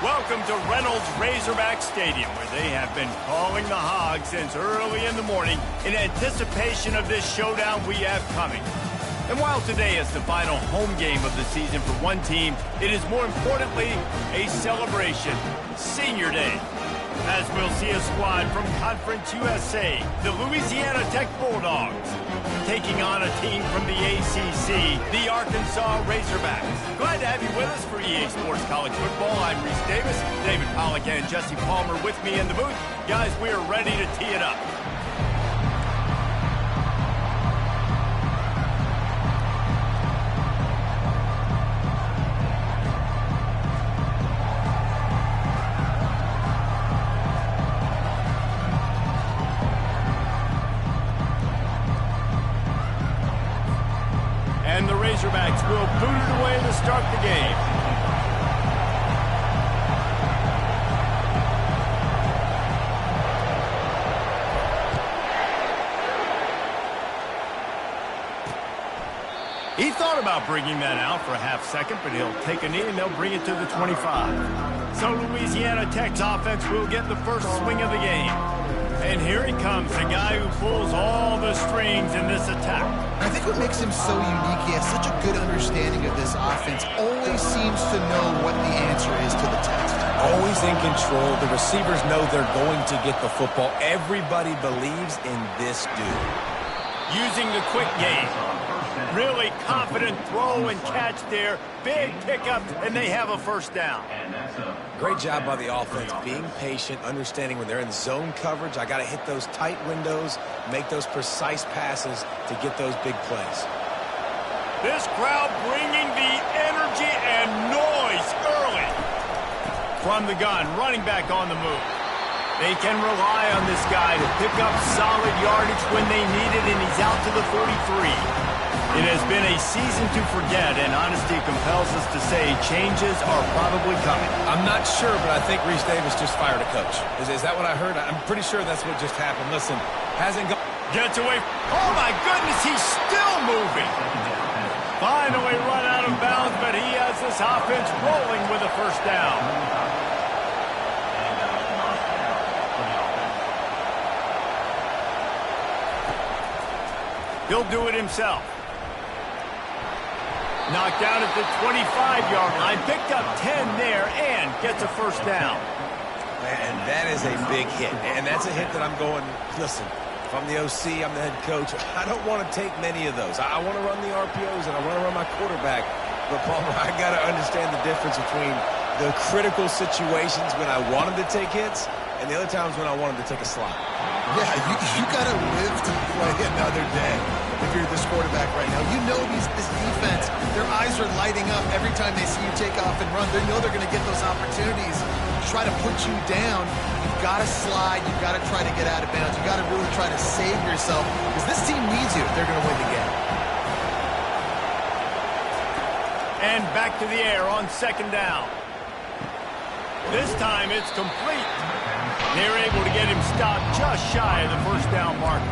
Welcome to Reynolds Razorback Stadium, where they have been calling the Hogs since early in the morning in anticipation of this showdown we have coming. And while today is the final home game of the season for one team, it is more importantly a celebration, Senior Day. As we'll see a squad from Conference USA, the Louisiana Tech Bulldogs, taking on a team from the ACC, the Arkansas Razorbacks. Glad to have you with us for EA Sports College Football. I'm Reese Davis, David Pollack and Jesse Palmer with me in the booth. Guys, we are ready to tee it up. And the Razorbacks will boot it away to start the game. He thought about bringing that out for a half second, but he'll take a knee and they'll bring it to the 25. So Louisiana Tech's offense will get the first swing of the game. And here he comes, the guy who pulls all the strings in this attack. I think what makes him so unique, he has such a good understanding of this offense, always seems to know what the answer is to the test. Always in control. The receivers know they're going to get the football. Everybody believes in this dude. Using the quick game. Really confident throw and catch there. Big pickup, and they have a first down. Great job by the offense, being patient, understanding when they're in zone coverage, I got to hit those tight windows, make those precise passes to get those big plays. This crowd bringing the energy and noise early. From the gun, running back on the move. They can rely on this guy to pick up solid yardage when they need it, and he's out to the 43. It has been a season to forget, and honesty compels us to say changes are probably coming. I'm not sure, but I think Reese Davis just fired a coach. Is that what I heard? I'm pretty sure that's what just happened. Listen, hasn't gone. Gets away. Oh, my goodness, he's still moving. Finally run out of bounds, but he has this offense rolling with a first down. He'll do it himself. Knocked down at the 25-yard line. Picked up 10 there and gets a first down. Man, that is a big hit. And that's a hit that I'm going, listen, if I'm the OC, I'm the head coach, I don't want to take many of those. I want to run the RPOs and I want to run my quarterback. But, Palmer, I got to understand the difference between the critical situations when I want him to take hits and the other times when I want him to take a slot. Yeah, you got to live to play another day if you're this quarterback right now. You know this defense, their eyes are lighting up every time they see you take off and run. They know they're going to get those opportunities to try to put you down. You've got to slide. You've got to try to get out of bounds. You've got to really try to save yourself because this team needs you if they're going to win the game. And back to the air on second down. This time it's complete. They're able to get him stopped just shy of the first down marker.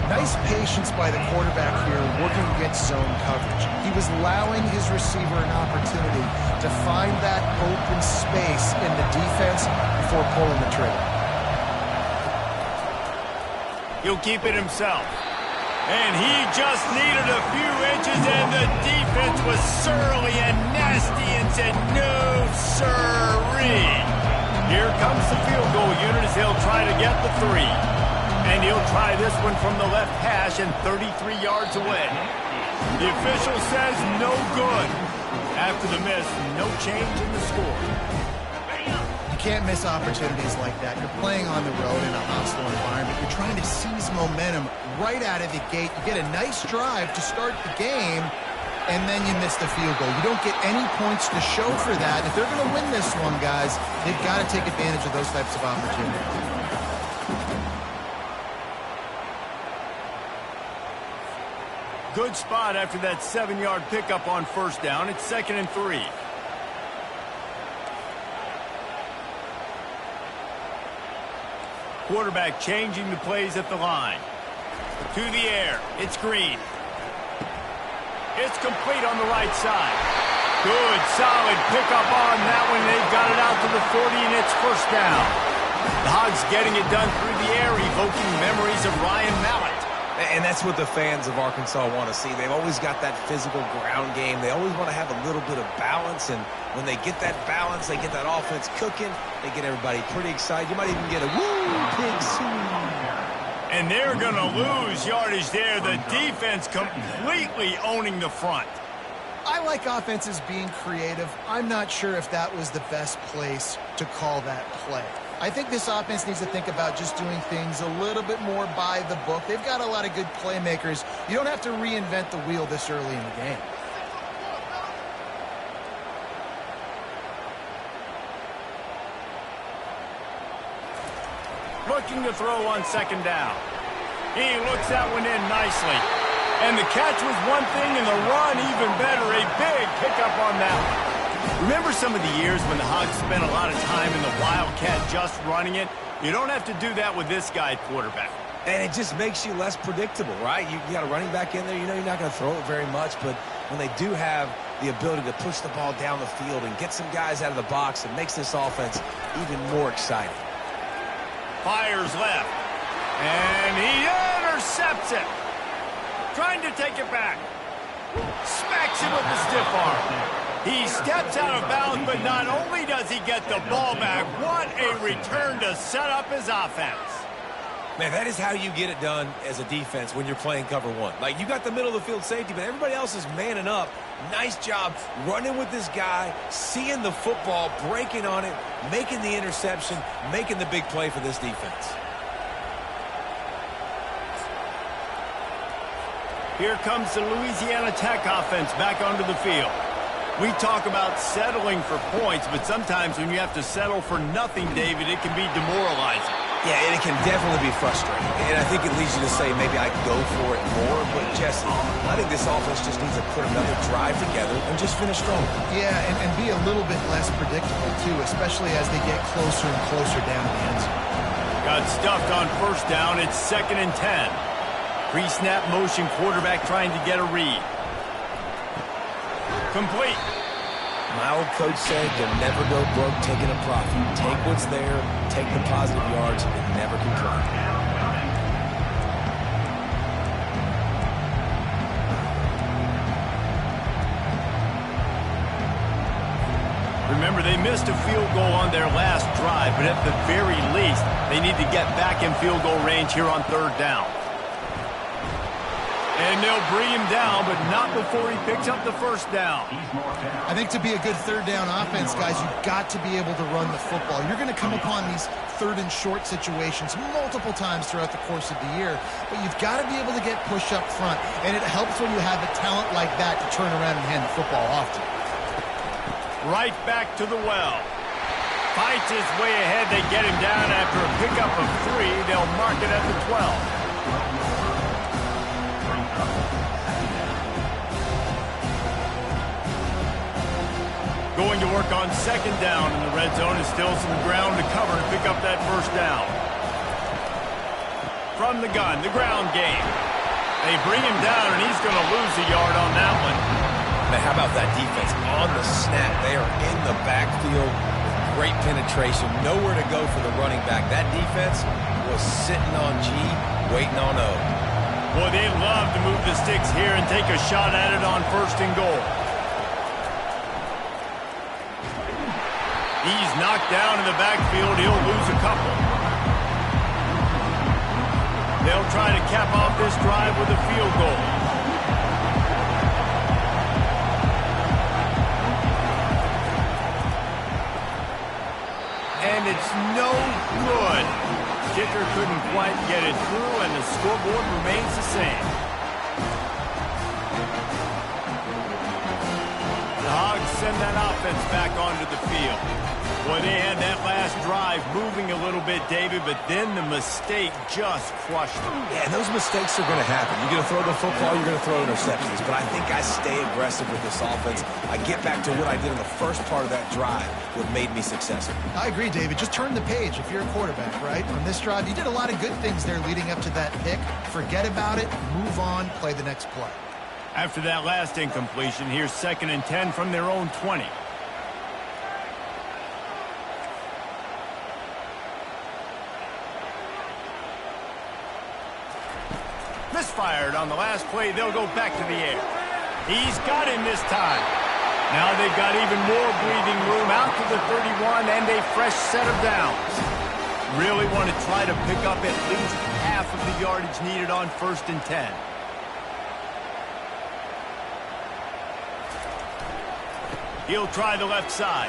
Nice patience by the quarterback here, working against zone coverage. He was allowing his receiver an opportunity to find that open space in the defense before pulling the trigger. He'll keep it himself. And he just needed a few inches, and the defense was surly and nasty and said, no, sirree. Here comes the field goal unit as he'll try to get the 3. And he'll try this one from the left hash and 33 yards away. The official says no good. After the miss, no change in the score. You can't miss opportunities like that. You're playing on the road in a hostile environment. You're trying to seize momentum right out of the gate. You get a nice drive to start the game, and then you miss the field goal. You don't get any points to show for that. If they're going to win this one, guys, they've got to take advantage of those types of opportunities. Good spot after that 7-yard pickup on first down. It's 2nd and 3. Quarterback changing the plays at the line. To the air. It's Green. It's complete on the right side. Good, solid pickup on that one. They've got it out to the 40, and it's first down. The Hogs getting it done through the air, evoking memories of Ryan Mallett. And that's what the fans of Arkansas want to see. They've always got that physical ground game. They always want to have a little bit of balance, and when they get that balance, they get that offense cooking, they get everybody pretty excited. You might even get a woo, pig swing. And they're going to lose yardage there. The defense completely owning the front. I like offenses being creative. I'm not sure if that was the best place to call that play. I think this offense needs to think about just doing things a little bit more by the book. They've got a lot of good playmakers. You don't have to reinvent the wheel this early in the game. Looking to throw on 2nd down. He looks that one in nicely. And the catch was one thing, and the run even better. A big pickup on that one. Remember some of the years when the Hogs spent a lot of time in the Wildcat just running it? You don't have to do that with this guy at quarterback. And it just makes you less predictable, right? You got a running back in there. You know you're not going to throw it very much, but when they do have the ability to push the ball down the field and get some guys out of the box, it makes this offense even more exciting. Fires left. And he intercepts it. Trying to take it back. Smacks him with the stiff arm. He steps out of bounds, but not only does he get the ball back, what a return to set up his offense. Man, that is how you get it done as a defense when you're playing cover 1. Like, you got the middle of the field safety, but everybody else is manning up. Nice job running with this guy, seeing the football, breaking on it, making the interception, making the big play for this defense. Here comes the Louisiana Tech offense back onto the field. We talk about settling for points, but sometimes when you have to settle for nothing, David, it can be demoralizing. Yeah, and it can definitely be frustrating. And I think it leads you to say maybe I go for it more. But, Jesse, I think this offense just needs to put another drive together and just finish strong. Yeah, and be a little bit less predictable, too, especially as they get closer and closer down the end zone. Got stuffed on first down. It's 2nd and 10. Pre-snap motion, quarterback trying to get a read. Complete. My old coach said you'll never go broke taking a profit. Take what's there, take the positive yards, and never complain. Remember, they missed a field goal on their last drive, but at the very least, they need to get back in field goal range here on 3rd down. And they'll bring him down, but not before he picks up the first down. I think to be a good 3rd down offense, guys, you've got to be able to run the football. You're going to come upon these 3rd and short situations multiple times throughout the course of the year, but you've got to be able to get push up front, and it helps when you have a talent like that to turn around and hand the football off to. Right back to the well. Fights his way ahead. They get him down after a pickup of 3. They'll mark it at the 12. Going to work on 2nd down in the red zone. Is still some ground to cover to pick up that first down. from the gun, the ground game. They bring him down, and he's going to lose a yard on that one. Man, how about that defense? On the snap, they are in the backfield. Great penetration, nowhere to go for the running back. That defense was sitting on G, waiting on O. Boy, they love to move the sticks here and take a shot at it on 1st and goal. He's knocked down in the backfield. He'll lose a couple. They'll try to cap off this drive with a field goal. And it's no good. Kicker couldn't quite get it through, and the scoreboard remains the same. The Hogs send that offense back onto the field. Boy, they had that last drive moving a little bit, David, but then the mistake just crushed them. Yeah, and those mistakes are going to happen. You're going to throw the football, you're going to throw interceptions. But I think I stay aggressive with this offense. I get back to what I did in the first part of that drive, what made me successful. I agree, David. Just turn the page if you're a quarterback, right? On this drive, you did a lot of good things there leading up to that pick. Forget about it, move on, play the next play. After that last incompletion, here's 2nd and 10 from their own 20. Misfired on the last play. They'll go back to the air. He's got him this time. Now they've got even more breathing room out to the 31 and a fresh set of downs. Really want to try to pick up at least half of the yardage needed on 1st and 10. He'll try the left side.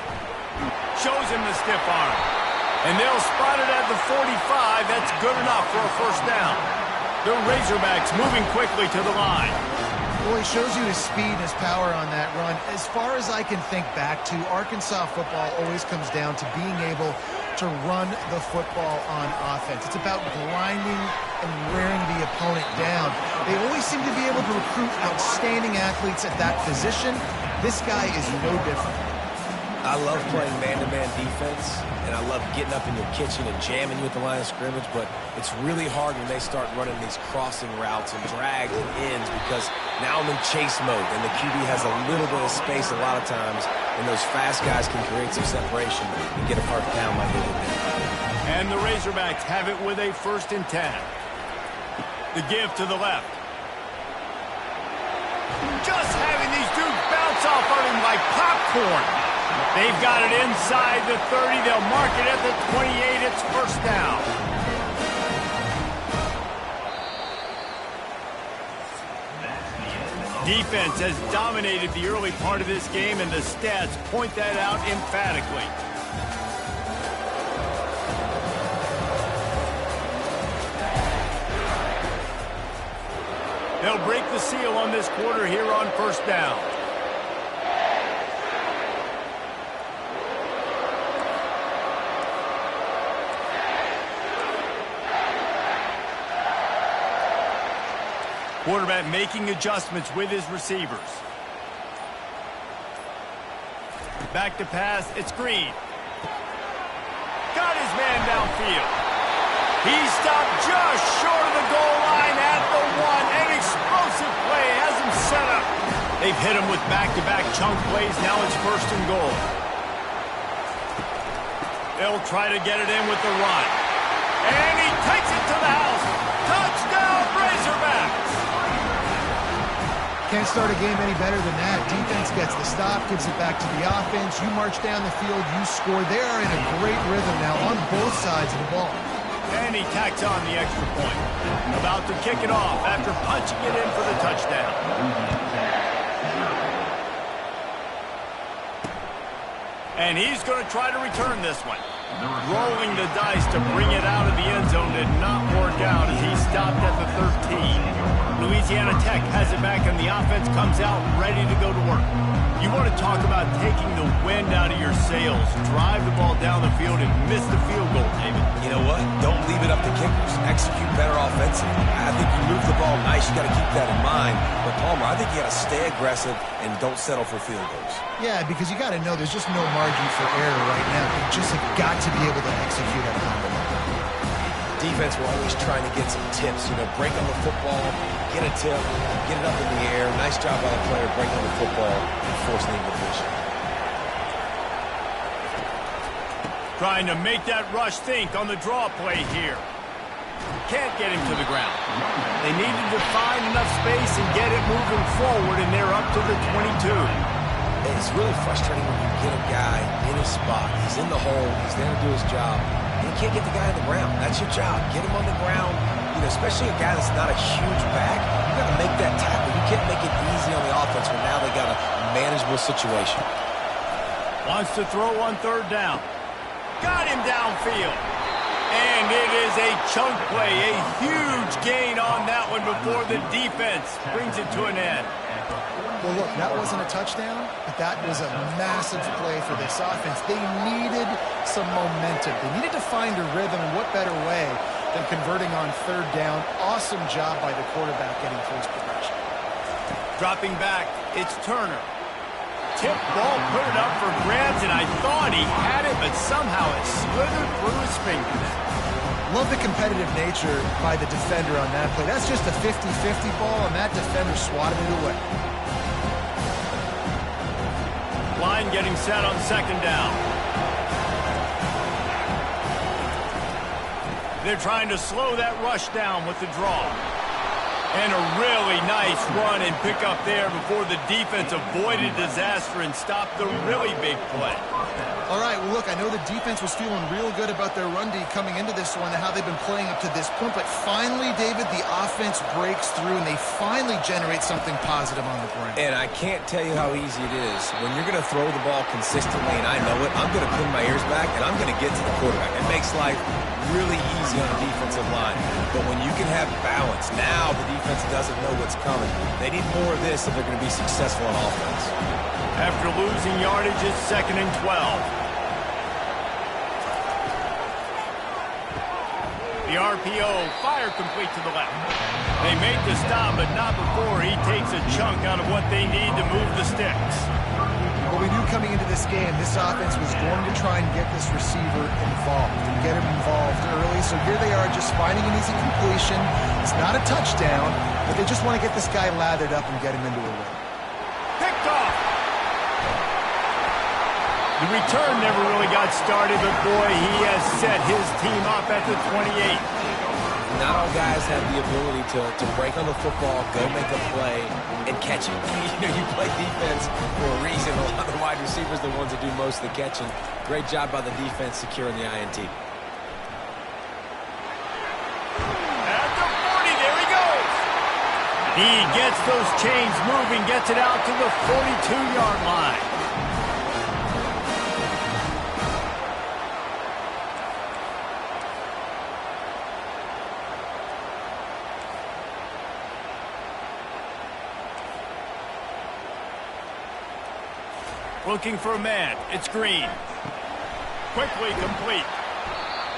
Shows him the stiff arm. And they'll spot it at the 45. That's good enough for a 1st down. The Razorbacks moving quickly to the line. Well, he shows you his speed and his power on that run. As far as I can think back to, Arkansas football always comes down to being able to run the football on offense. It's about grinding and wearing the opponent down. They always seem to be able to recruit outstanding athletes at that position. This guy is no different. I love playing man-to-man defense, and I love getting up in your kitchen and jamming you at the line of scrimmage, but it's really hard when they start running these crossing routes and drags and ends because now I'm in chase mode, and the QB has a little bit of space a lot of times, and those fast guys can create some separation and get a first down like they did there. And the Razorbacks have it with a 1st and 10. The give to the left. Just having these dudes bounce off on him like popcorn. They've got it inside the 30. They'll mark it at the 28. It's 1st down. Defense has dominated the early part of this game, and the stats point that out emphatically. They'll break the seal on this quarter here on 1st down. Quarterback making adjustments with his receivers. Back to pass. It's Green. Got his man downfield. He's stopped just short of the goal line at the 1. An explosive play has him set up. They've hit him with back-to-back chunk plays. Now it's 1st and goal. They'll try to get it in with the run. And he takes it to the house. Touchdown, Razorbacks! Can't start a game any better than that. Defense gets the stop, gives it back to the offense. You march down the field, you score. They are in a great rhythm now on both sides of the ball. And he tacks on the extra point. About to kick it off after punching it in for the touchdown. And he's going to try to return this one. Rolling the dice to bring it out of the end zone did not work out as he stopped at the 13. Louisiana Tech has it back, and the offense comes out ready to go to work. You want to talk about taking the wind out of your sails. Drive the ball down the field and miss the field goal, David. You know what? Don't leave it up to kickers. Execute better offensively. I think you move the ball nice. You got to keep that in mind. But, Palmer, I think you got to stay aggressive and don't settle for field goals. Yeah, because you got to know there's just no margin for error right now. You just have got to be able to execute at a high level. defense, we're always trying to get some tips, you know, break on the football, get a tip, get it up in the air. Nice job by the player breaking on the football and forcing the incompletion. Trying to make that rush think on the draw play here. Can't get him to the ground. They needed to find enough space and get it moving forward, and they're up to the 22. It's really frustrating when you get a guy in his spot. He's in the hole. He's there to do his job. And you can't get the guy on the ground. That's your job. Get him on the ground. You know, especially a guy that's not a huge back. You got to make that tackle. You can't make it easy on the offense when now they got a manageable situation. Wants to throw on third down. Got him downfield. And it is a chunk play, a huge gain on that one before the defense brings it to an end. Well, look, that wasn't a touchdown, but that was a massive play for this offense. They needed some momentum. They needed to find a rhythm, and what better way than converting on third down. Awesome job by the quarterback getting through his progression. Dropping back, it's Turner. Tip ball, put it up for grabs, and I thought he had it, but somehow it slithered through his fingers. Love the competitive nature by the defender on that play. That's just a 50-50 ball, and that defender swatted it away. Line getting set on second down. They're trying to slow that rush down with the draw. And a really nice run and pick up there before the defense avoided disaster and stopped the really big play. All right, well, look, I know the defense was feeling real good about their run D coming into this one and how they've been playing up to this point, but finally, David, the offense breaks through and they finally generate something positive on the ground. And I can't tell you how easy it is. When you're going to throw the ball consistently, and I know it, I'm going to pin my ears back and I'm going to get to the quarterback. It makes life really easy on the defensive line. But when you can have balance, now the defense doesn't know what's coming. They need more of this if they're going to be successful on offense. After losing yardage, it's 2nd and 12. The RPO, fire complete to the left. They made the stop, but not before he takes a chunk out of what they need to move the sticks. Well, we knew coming into this game, this offense was going to try and get this receiver involved and get him involved early. So here they are just finding an easy completion. It's not a touchdown, but they just want to get this guy lathered up and get him into a rhythm. Picked off. The return never really got started, but boy, he has set his team up at the 28. Not all guys have the ability to break on the football, go make a play, and catch it. You know, you play defense for a reason. A lot of the wide receivers are the ones that do most of the catching. Great job by the defense securing the INT. At the 40, there he goes. He gets those chains moving, gets it out to the 42-yard line. Looking for a man. It's Green. Quickly complete.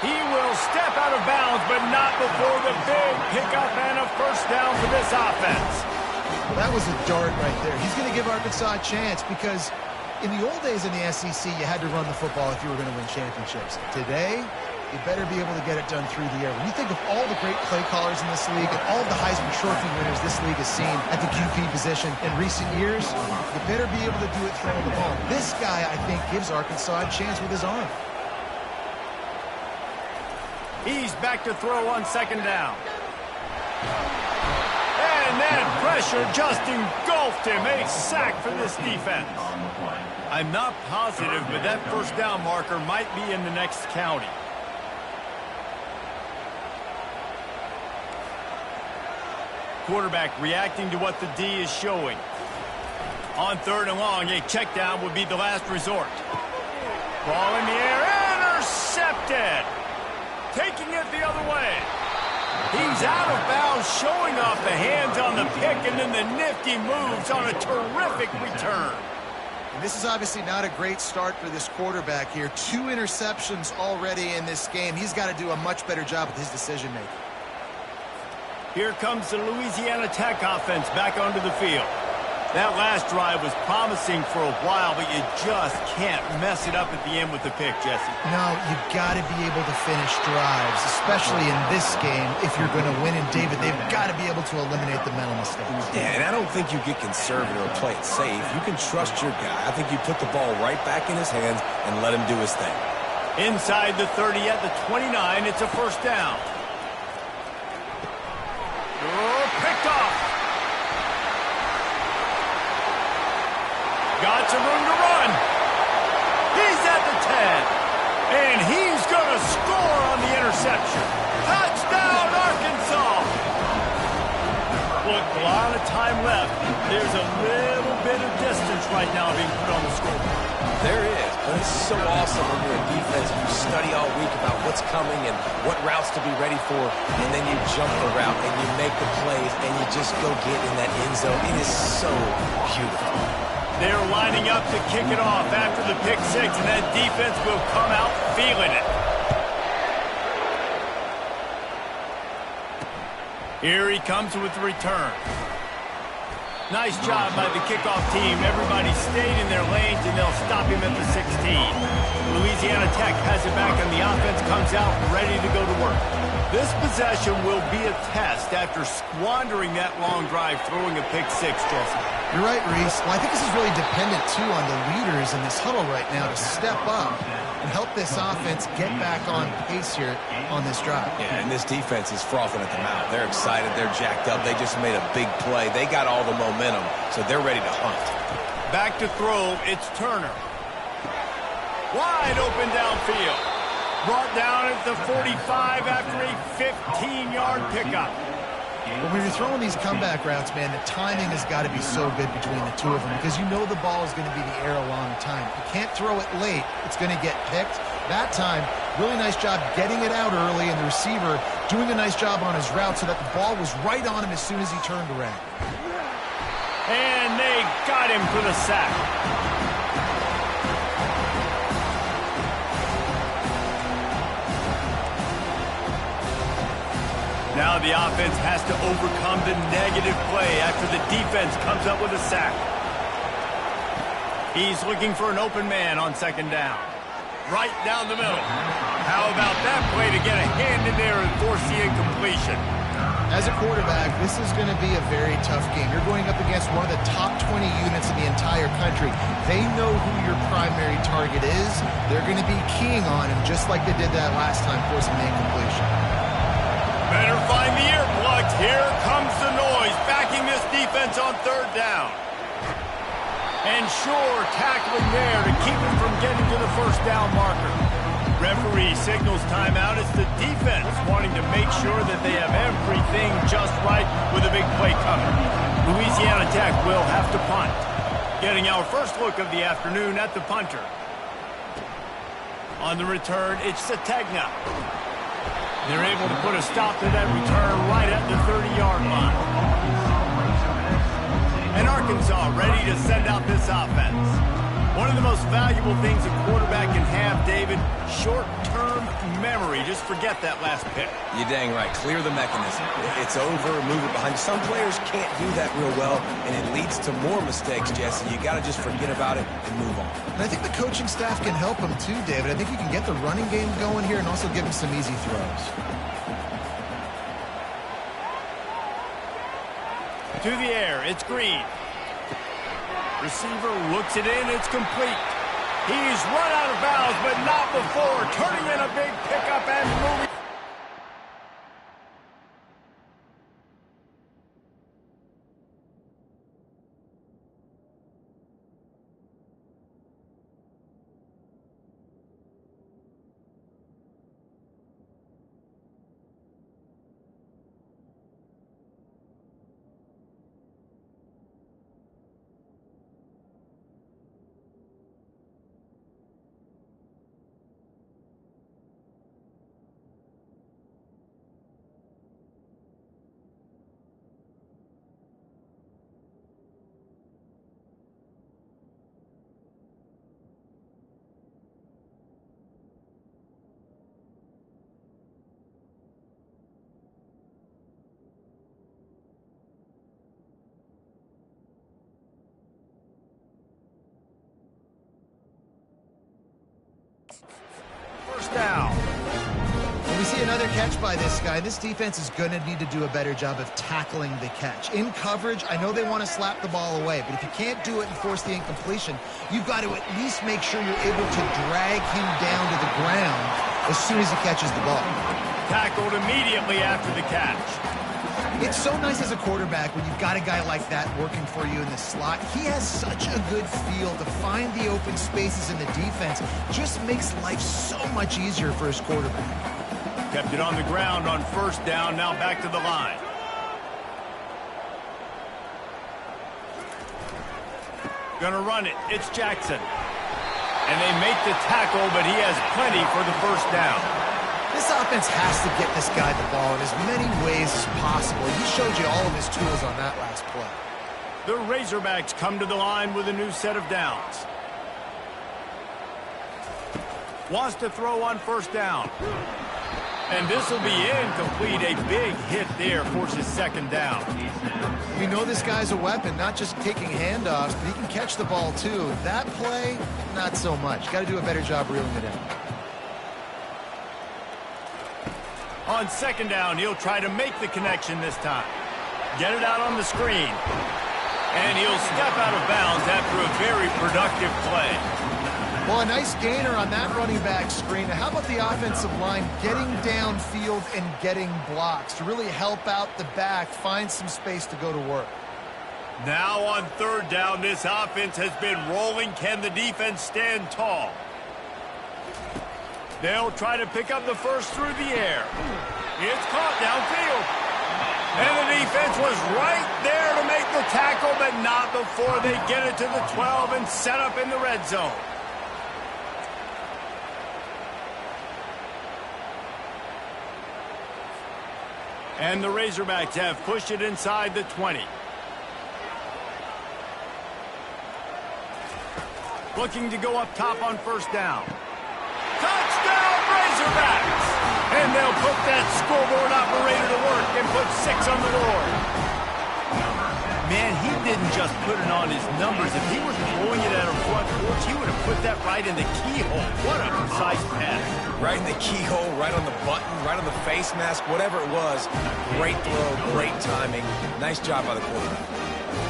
He will step out of bounds, but not before the big pickup and a first down for this offense. Well, that was a dart right there. He's going to give Arkansas a chance because in the old days in the SEC, you had to run the football if you were going to win championships. Today, you better be able to get it done through the air. When you think of all the great play callers in this league and all the Heisman Trophy winners this league has seen at the QB position in recent years, you better be able to do it throwing the ball. This guy, I think, gives Arkansas a chance with his arm. He's back to throw on second down. And that pressure just engulfed him. A sack for this defense. I'm not positive, but that first down marker might be in the next county. Quarterback reacting to what the D is showing. On third and long, a check down would be the last resort. Ball in the air, intercepted. Taking it the other way. He's out of bounds, showing off the hands on the pick, and then the nifty moves on a terrific return. And this is obviously not a great start for this quarterback here. 2 interceptions already in this game. He's got to do a much better job with his decision-making. Here comes the Louisiana Tech offense back onto the field. That last drive was promising for a while, but you just can't mess it up at the end with the pick, Jesse. No, you've got to be able to finish drives, especially in this game. If you're going to win, and David, they've got to be able to eliminate the mental mistakes. Yeah, and I don't think you get conservative or play it safe. You can trust your guy. I think you put the ball right back in his hands and let him do his thing. Inside the 30 at the 29, it's a first down. Oh, picked off. Got some room to run. He's at the 10. And he's going to score on the interception. Touchdown, Arkansas. Look, a lot of time left. There's a little bit of distance right now being put on the scoreboard. There is, but it's so awesome when you're a defense and you study all week about what's coming and what routes to be ready for, and then you jump the route and you make the plays and you just go get in that end zone. It is so beautiful. They're lining up to kick it off after the pick six, and that defense will come out feeling it. Here he comes with the return. Nice job by the kickoff team. Everybody stayed in their lanes, and they'll stop him at the 16. Louisiana Tech has it back, and the offense comes out ready to go to work. This possession will be a test after squandering that long drive, throwing a pick six, Jesse. You're right, Reese. Well, I think this is really dependent, too, on the leaders in this huddle right now to step up and help this offense get back on pace here on this drive. Yeah, and this defense is frothing at the mouth. They're excited. They're jacked up. They just made a big play. They got all the momentum, so they're ready to hunt. Back to throw. It's Turner. Wide open downfield. Brought down at the 45 after a 15-yard pickup. But when you're throwing these comeback routes, man, the timing has got to be so good between the two of them because you know the ball is going to be the air a long time. You can't throw it late. It's going to get picked. That time, really nice job getting it out early, and the receiver doing a nice job on his route so that the ball was right on him as soon as he turned around. And they got him for the sack. Now the offense has to overcome the negative play after the defense comes up with a sack. He's looking for an open man on second down. Right down the middle. How about that play to get a hand in there and force the incompletion? As a quarterback, this is going to be a very tough game. You're going up against one of the top 20 units in the entire country. They know who your primary target is. They're going to be keying on him just like they did that last time, forcing the incompletion. Better find the earplugs. Here comes the noise, backing this defense on third down. And sure, tackling there to keep him from getting to the first down marker. Referee signals timeout. It's the defense wanting to make sure that they have everything just right with a big play coming. Louisiana Tech will have to punt. Getting our first look of the afternoon at the punter. On the return, it's Sategna. They're able to put a stop to that return right at the 30-yard line. And Arkansas ready to send out this offense. One of the most valuable things a quarterback can have, David, short-term memory. Just forget that last pick. You're dang right. Clear the mechanism. It's over, move it behind. Some players can't do that real well, and it leads to more mistakes, Jesse. You got to just forget about it and move on. And I think the coaching staff can help him too, David. I think you can get the running game going here and also give him some easy throws. To the air, it's Green. Receiver looks it in, it's complete. He's run out of bounds, but not before turning in a big pickup and moving. another catch by this guy. This defense is going to need to do a better job of tackling the catch. In coverage, I know they want to slap the ball away, but if you can't do it and force the incompletion, you've got to at least make sure you're able to drag him down to the ground as soon as he catches the ball. Tackled immediately after the catch. It's so nice as a quarterback when you've got a guy like that working for you in the slot. He has such a good feel to find the open spaces in the defense. Just makes life so much easier for his quarterback. Kept it on the ground on first down, now back to the line. Gonna run it, it's Jackson. And they make the tackle, but he has plenty for the first down. This offense has to get this guy the ball in as many ways as possible. He showed you all of his tools on that last play. The Razorbacks come to the line with a new set of downs. Wants to throw on first down. And this will be incomplete. A big hit there forces second down. We know this guy's a weapon, not just taking handoffs, but he can catch the ball too. That play, not so much. Got to do a better job reeling it in. On second down, he'll try to make the connection this time. Get it out on the screen. And he'll step out of bounds after a very productive play. Well, a nice gainer on that running back screen. Now, how about the offensive line getting downfield and getting blocks to really help out the back, find some space to go to work? Now on third down, this offense has been rolling. Can the defense stand tall? They'll try to pick up the first through the air. It's caught downfield. And the defense was right there to make the tackle, but not before they get it to the 12 and set up in the red zone. And the Razorbacks have pushed it inside the 20. Looking to go up top on first down. Touchdown, Razorbacks! And they'll put that scoreboard operator to work and put 6 on the board. Man, he didn't just put it on his numbers. If he was throwing it at a front porch, he would have put that right in the keyhole. What a precise pass. Right in the keyhole, right on the button, right on the face mask, whatever it was. Great throw, great timing. Nice job by the quarterback.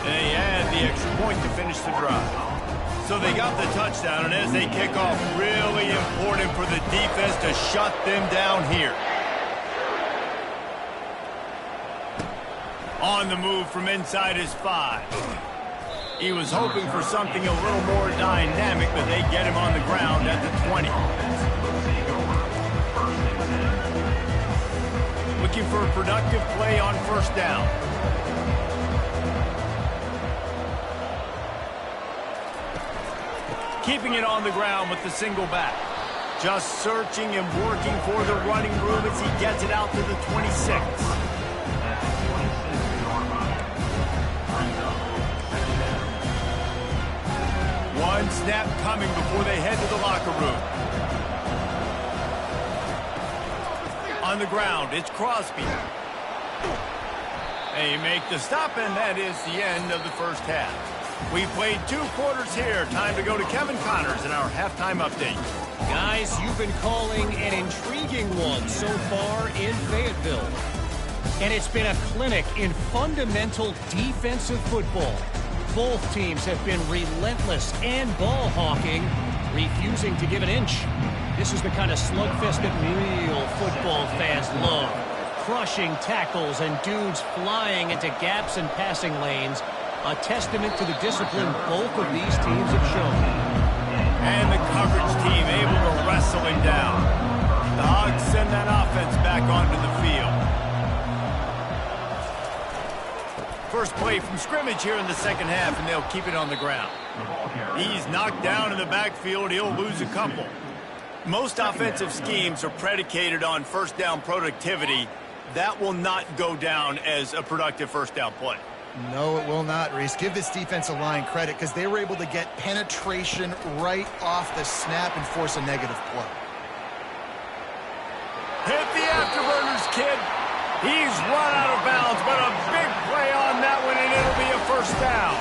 And they add the extra point to finish the drive. So they got the touchdown, and as they kick off, really important for the defense to shut them down here. On the move from inside his 5. He was hoping for something a little more dynamic, but they get him on the ground at the 20. Looking for a productive play on first down. Keeping it on the ground with the single back. Just searching and working for the running room as he gets it out to the 26. One snap coming before they head to the locker room. On the ground, it's Crosby. They make the stop, and that is the end of the first half. We played 2 quarters here. Time to go to Kevin Connors in our halftime update. Guys, you've been calling an intriguing one so far in Fayetteville. And it's been a clinic in fundamental defensive football. Both teams have been relentless and ball hawking, refusing to give an inch. This is the kind of slugfest that real football fans love. Crushing tackles and dudes flying into gaps and passing lanes. A testament to the discipline both of these teams have shown. And the coverage team able to wrestle him down. The Hogs send that offense back onto the field. First play from scrimmage here in the second half, and they'll keep it on the ground. He's knocked down in the backfield. He'll lose a couple. Most offensive schemes are predicated on first down productivity. That will not go down as a productive first down play. No, it will not, Reese. Give this defensive line credit because they were able to get penetration right off the snap and force a negative play. Hit the afterburners, kid. He's run out of bounds, but a big play on that one, and it'll be a first down.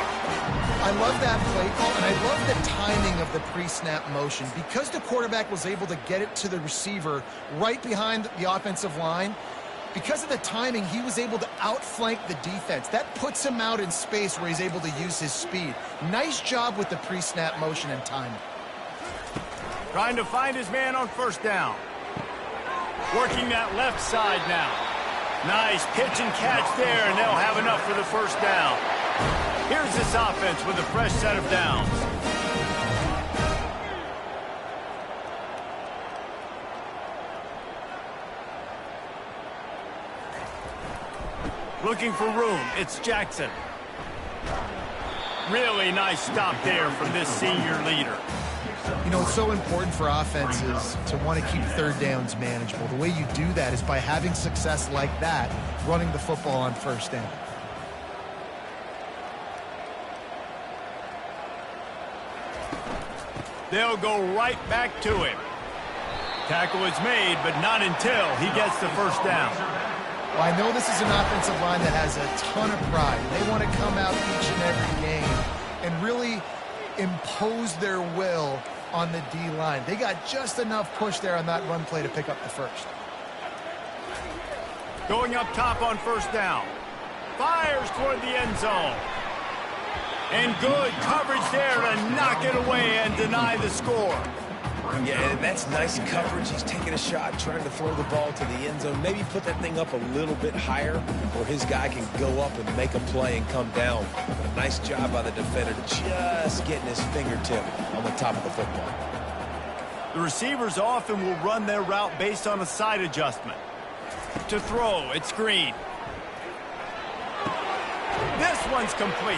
I love that play call, and I love the timing of the pre-snap motion. Because the quarterback was able to get it to the receiver right behind the offensive line, because of the timing, he was able to outflank the defense. That puts him out in space where he's able to use his speed. Nice job with the pre-snap motion and timing. Trying to find his man on first down. Working that left side now. Nice pitch and catch there, and they'll have enough for the first down. Here's this offense with a fresh set of downs. Looking for room, it's Jackson. Really nice stop there from this senior leader. You know, it's so important for offenses to want to keep third downs manageable. The way you do that is by having success like that, running the football on first down. They'll go right back to him. Tackle is made, but not until he gets the first down. Well, I know this is an offensive line that has a ton of pride. They want to come out each and every game and really impose their will on the D-line. They got just enough push there on that run play to pick up the first. Going up top on first down. Fires toward the end zone. And good coverage there to knock it away and deny the score. Yeah, and that's nice coverage. He's taking a shot, trying to throw the ball to the end zone. Maybe put that thing up a little bit higher where his guy can go up and make a play and come down. But a nice job by the defender just getting his fingertip on the top of the football. The receivers often will run their route based on a side adjustment. To throw, it's Green. This one's complete.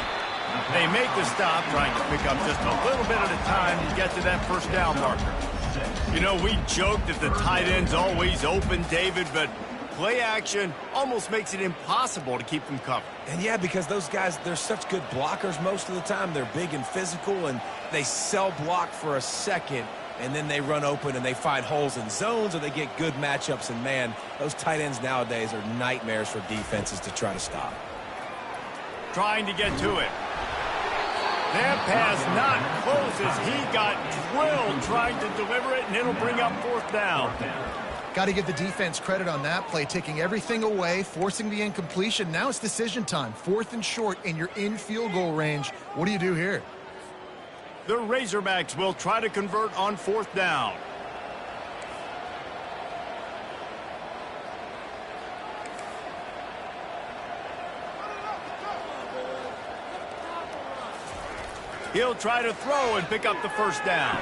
They make the stop, trying to pick up just a little bit at a time to get to that first down marker. You know, we joke that the tight end's always open, David, but play action almost makes it impossible to keep them covered. And yeah, because those guys, they're such good blockers most of the time. They're big and physical, and they cell block for a second, and then they run open and they find holes in zones, or they get good matchups. And man, those tight ends nowadays are nightmares for defenses to try to stop. Trying to get to it. That pass not close as he got drilled trying to deliver it, and it'll bring up fourth down. Got to give the defense credit on that play, taking everything away, forcing the incompletion. Now it's decision time. 4th and short, and you're in field goal range. What do you do here? The Razorbacks will try to convert on 4th down. He'll try to throw and pick up the first down.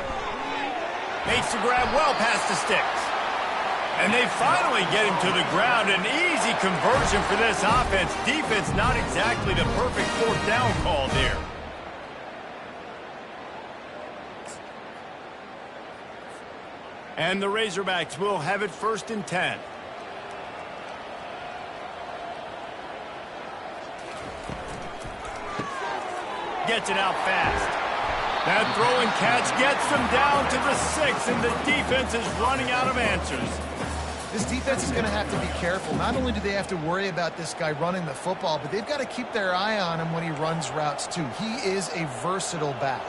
Makes the grab well past the sticks. And they finally get him to the ground. An easy conversion for this offense. Defense not exactly the perfect 4th down call there. And the Razorbacks will have it 1st and 10. Gets it out fast. That throw and catch gets them down to the 6, and the defense is running out of answers. This defense is going to have to be careful. Not only do they have to worry about this guy running the football, but they've got to keep their eye on him when he runs routes too. He is a versatile back.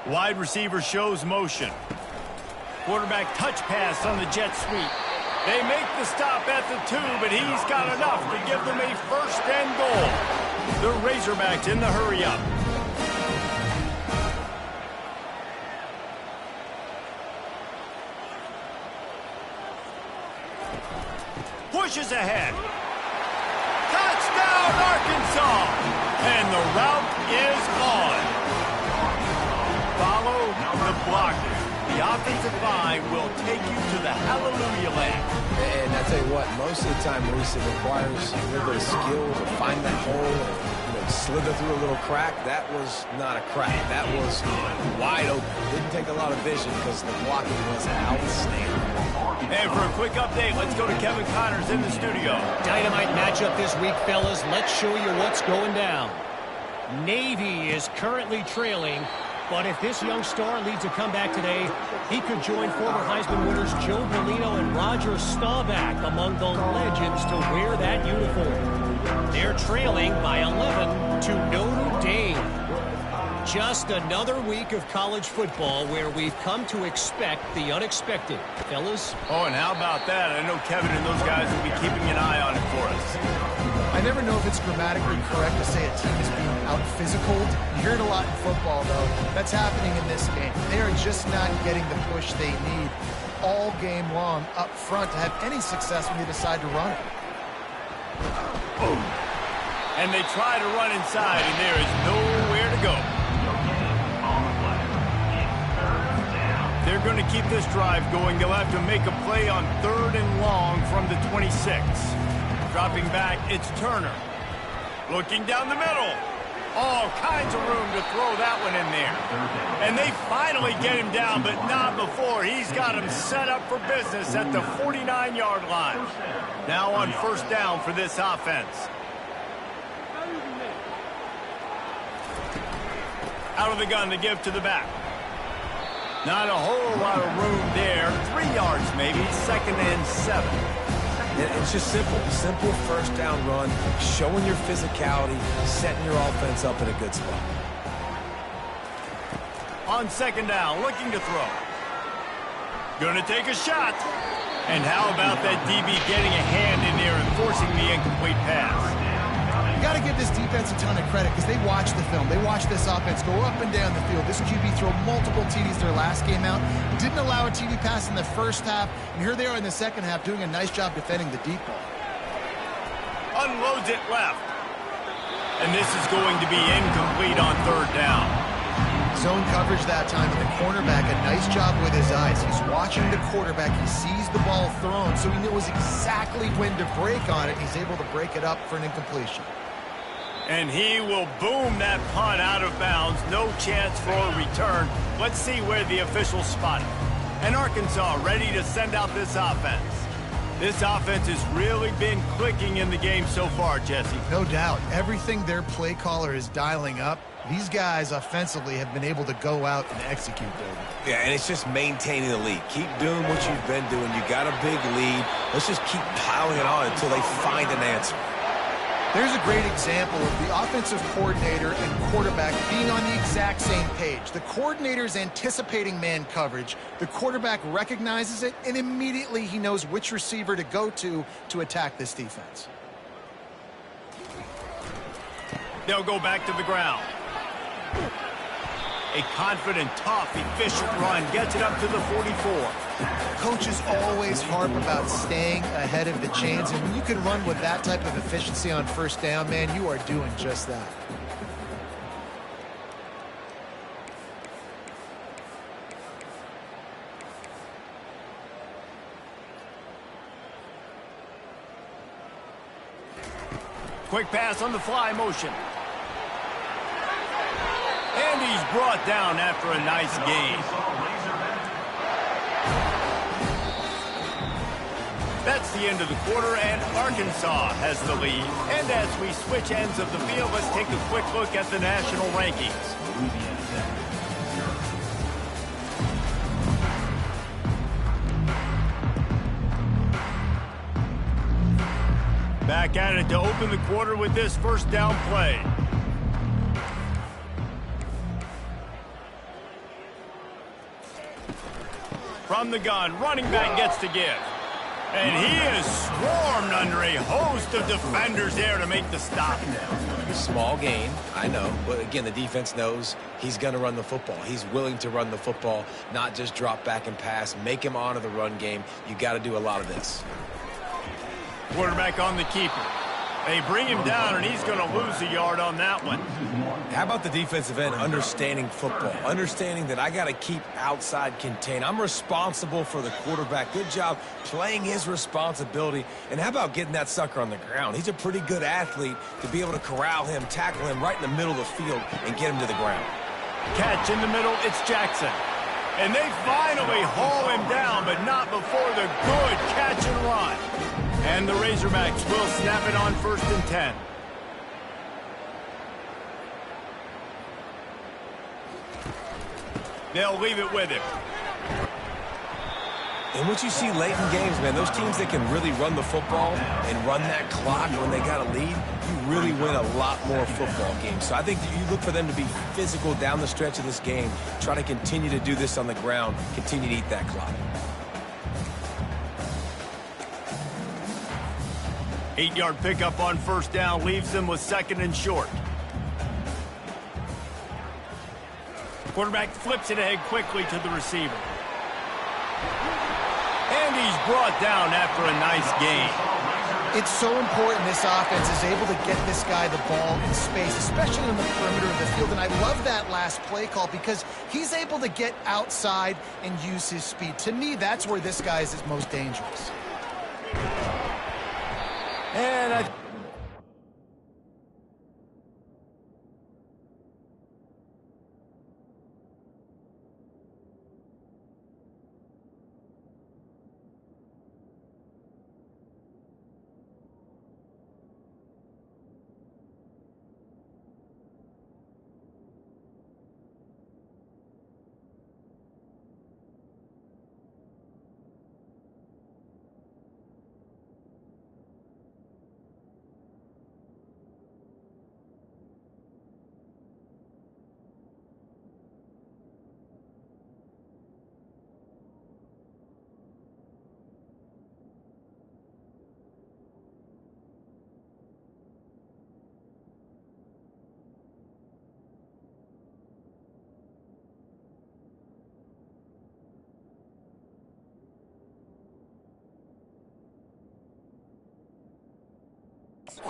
Wide receiver shows motion. Quarterback touch pass on the jet sweep. They make the stop at the 2, but he's got enough to give them a 1st and goal. The Razorbacks in the hurry up. Pushes ahead. Touchdown, Arkansas! And the route is on. Follow the blockers. The offensive line will take you to the hallelujah land. And I tell you what, most of the time, Maurice, it requires a little bit of skill to find that hole and slither through a little crack. That was not a crack. That was wide open. Didn't take a lot of vision because the blocking was outstanding. And for a quick update, let's go to Kevin Connors in the studio. Dynamite matchup this week, fellas. Let's show you what's going down. Navy is currently trailing But if this young star leads a comeback today, he could join former Heisman winners Joe Bellino and Roger Staubach among the legends to wear that uniform. They're trailing by 11 to Notre Dame. Just another week of college football where we've come to expect the unexpected. Fellas? Oh, and how about that? I know Kevin and those guys will be keeping an eye on it for us. I never know if it's grammatically correct to say a team is being out-physicaled. You hear it a lot in football, though. That's happening in this game. They are just not getting the push they need all game long up front to have any success when they decide to run it. Boom. And they try to run inside, and there is nowhere to go. They're going to keep this drive going. They'll have to make a play on 3rd and long from the 26. Dropping back, it's Turner. Looking down the middle. All kinds of room to throw that one in there. And they finally get him down, but not before. He's got him set up for business at the 49-yard line. Now on 1st down for this offense. Out of the gun to give to the back. Not a whole lot of room there. 3 yards maybe. 2nd and 7. It's just simple. Simple 1st down run, showing your physicality, setting your offense up in a good spot. On 2nd down, looking to throw. Gonna take a shot. And how about that DB getting a hand in there and forcing the incomplete pass? You got to give this defense a ton of credit because they watch the film. They watch this offense go up and down the field. This QB throw multiple TDs their last game out. Didn't allow a TD pass in the 1st half. And here they are in the 2nd half doing a nice job defending the deep ball. Unloads it left. And this is going to be incomplete on 3rd down. Zone coverage that time, and the cornerback, a nice job with his eyes. He's watching the quarterback. He sees the ball thrown, so he knows exactly when to break on it. He's able to break it up for an incompletion. And he will boom that punt out of bounds. No chance for a return. Let's see where the officials spot it. And Arkansas ready to send out this offense. This offense has really been clicking in the game so far, Jesse. No doubt. Everything their play caller is dialing up, these guys offensively have been able to go out and execute, David. Yeah, and it's just maintaining the lead. Keep doing what you've been doing. You got a big lead. Let's just keep piling it on until they find an answer. There's a great example of the offensive coordinator and quarterback being on the exact same page. The coordinator's anticipating man coverage. The quarterback recognizes it, and immediately he knows which receiver to go to attack this defense. They'll go back to the ground. A confident, tough, efficient run gets it up to the 44. Coaches always harp about staying ahead of the chains, and when you can run with that type of efficiency on 1st down, man, you are doing just that. Quick pass on the fly motion. And he's brought down after a nice gain. That's the end of the quarter, and Arkansas has the lead. And as we switch ends of the field, let's take a quick look at the national rankings. Back at it to open the quarter with this 1st down play. From the gun, running back gets to give. And he is swarmed under a host of defenders there to make the stop. Small gain, I know. But again, the defense knows he's going to run the football. He's willing to run the football, not just drop back and pass. Make him honor the run game. You got to do a lot of this. Quarterback on the keeper. They bring him down, and he's going to lose a yard on that one. How about the defensive end understanding football, understanding that I got to keep outside contain. I'm responsible for the quarterback. Good job playing his responsibility. And how about getting that sucker on the ground? He's a pretty good athlete to be able to corral him, tackle him right in the middle of the field, and get him to the ground. Catch in the middle, it's Jackson. And they finally haul him down, but not before the good catch and run. And the Razorbacks will snap it on 1st and 10. They'll leave it with him. And what you see late in games, man, those teams that can really run the football and run that clock when they got a lead, you really win a lot more football games. So I think that you look for them to be physical down the stretch of this game, try to continue to do this on the ground, continue to eat that clock. 8-yard pickup on first down leaves them with 2nd and short. Quarterback flips it ahead quickly to the receiver. And he's brought down after a nice gain. It's so important this offense is able to get this guy the ball in space, especially in the perimeter of the field. And I love that last play call because he's able to get outside and use his speed. To me, that's where this guy is most dangerous. And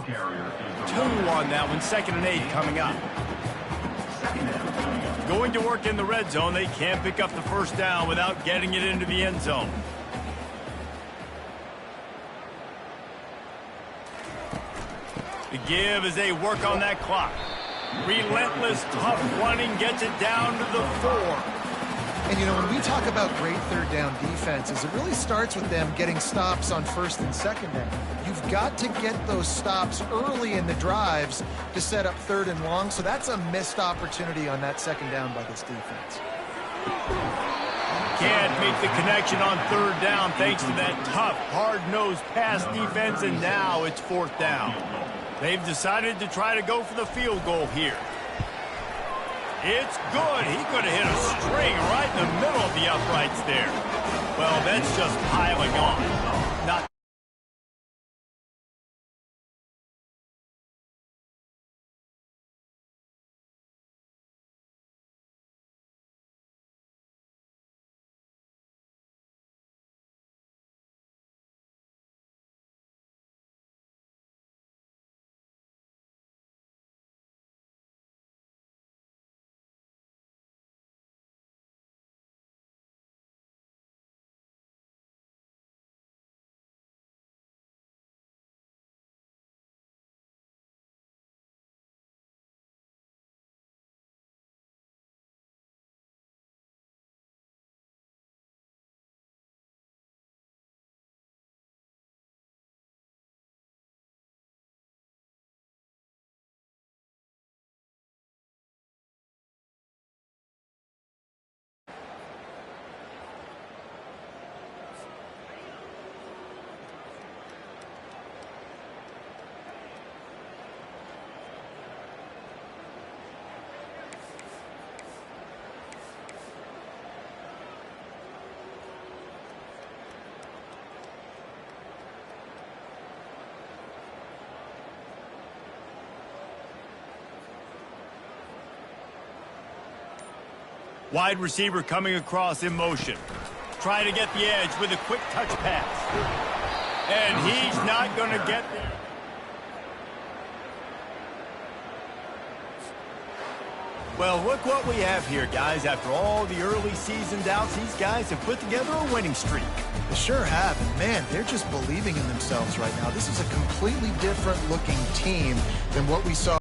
2 on that one, 2nd and 8 coming up. Going to work in the red zone. They can't pick up the first down without getting it into the end zone. The give as they work on that clock. Relentless, tough running gets it down to the 4. And, you know, when we talk about great third down defenses, it really starts with them getting stops on 1st and 2nd down. You've got to get those stops early in the drives to set up 3rd and long, so that's a missed opportunity on that 2nd down by this defense. Can't make the connection on 3rd down thanks to that tough, hard-nosed pass defense, and now it's 4th down. They've decided to try to go for the field goal here. It's good. He could have hit a string right in the middle of the uprights there. Well, that's just piling on. Not wide receiver coming across in motion. Try to get the edge with a quick touch pass. And he's not going to get there. Well, look what we have here, guys. After all the early season doubts, these guys have put together a winning streak. They sure have. And, man, they're just believing in themselves right now. This is a completely different looking team than what we saw